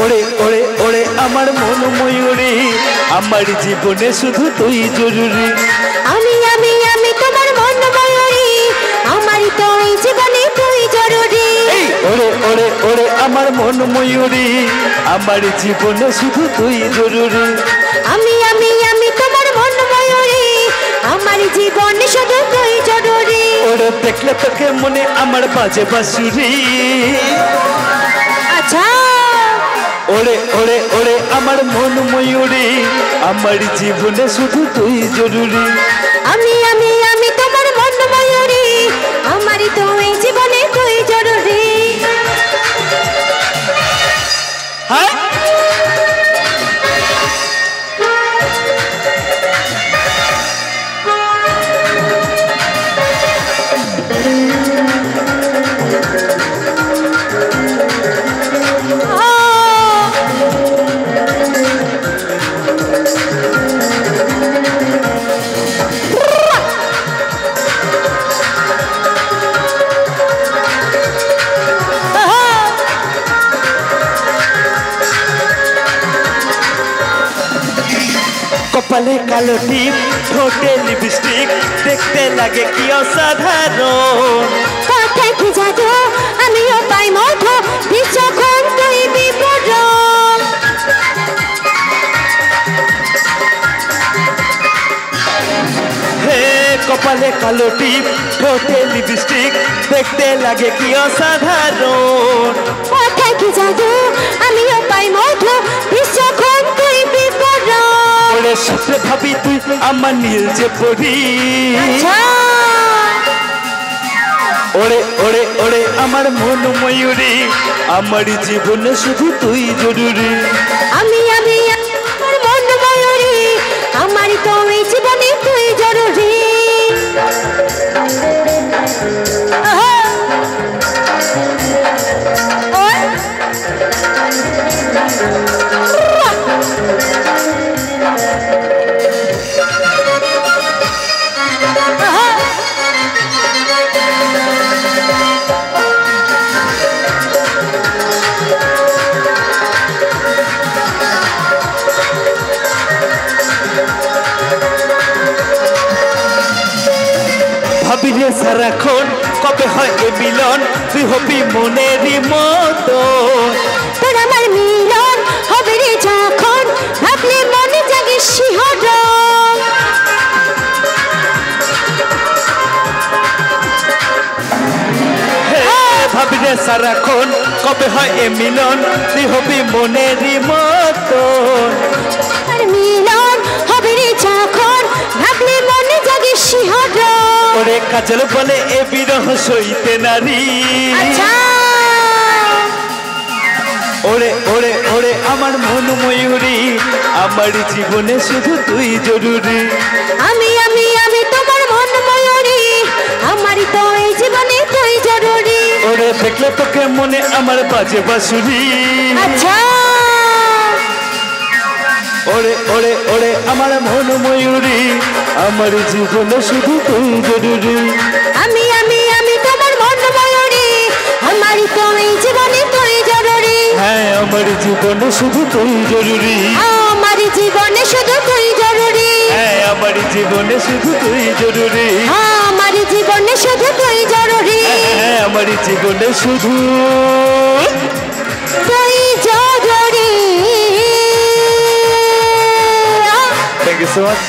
ওরে ওরে ওরে আমার মন ময়ূরী, আমার জীবনে শুধু তুই জরুরি। আমি আমি আমি তোমার মন ময়ূরী, আমারই তো এই জীবনে তুই জরুরি। ওরে ওরে ওরে আমার মন ময়ূরী, আমার জীবনে শুধু তুই জরুরি। আমি আমি আমি তোমার মন ময়ূরী, আমার জীবনে শুধু তুই জরুরি। ওরে দেখলে তোকে মনে আমার বাজে বাঁশুরি। আচ্ছা ওরে ওরে ওরে আমার মন ময়ূরী, আমার জীবনে শুধু তুই জরুরি। আমি আমি আমি তোমার মন ময়ূরী, আমারই তো এই জীবনে তুই জরুরি। হ্যাঁ কপালে কালো টিপ, ঠোঁটে লিপস্টিক, দেখতে লাগে কি অসাধারণ। কথায় কি জাদু, আমিও পাই মধু, যখন তুই বিপরম। হে কপালে কালো টিপ, ঠোঁটে লিপস্টিক, দেখতে লাগে কি অসাধারণ। কথায় কি জাদু, আমিও পাই মধু, যখন তুই বিপরম। ওরে সাথে ভাবি তুই আমার নীল যে পড়ি। ওরে ওরে ওরে আমার মন ময়ূরী, আমার জীবনে শুধু তুই জরুরি। আমি আমি আমার মন ময়ূরী, আমারই তো এই জীবনে তুই জরুরি। ভাবিলে সারাক্ষণ কবে হয় এ মিলন, তুই হবি মনেরই মতো। তোর আমার মিলন হবে রে যখন, ভাবলে মনে জাগে শিহরণ। ভাবিলে সারাক্ষণ কবে হয় এ মিলন, তুই হবি মনেরই মতো। আর মিলন হবে রে যখন, ভাবলে মনে জাগে শিহরণ। ওরে কাজল বলে এ বিরহ সইতে নারী। ওরে ওরে ওরে আমার মন ময়ূরী, আমার জীবনে শুধু তুই জরুরি। আমি আমি আমি তোমার মন ময়ূরী, আমারই তো এই জীবনে তুই জরুরি। ওরে দেখলে তোকে মনে আমার বাজে বাঁশুরি। আচ্ছা ওরে ওরে ওরে আমার মন ময়ূরী, আমার জীবনে শুধু তুই জরুরি। আমি আমি আমি তোমার মন ময়ূরী, আমারই তো এই জীবনে তুই জরুরি। হ্যাঁ আমার জীবনে শুধু তুই জরুরি। আমার জীবনে শুধু তুই জরুরি। হ্যাঁ আমার জীবনে শুধু তুই জরুরি। আমার জীবনে শুধু তুই জরুরি। হ্যাঁ আমার জীবনে শুধু তুই জরুরি। Thank you so much.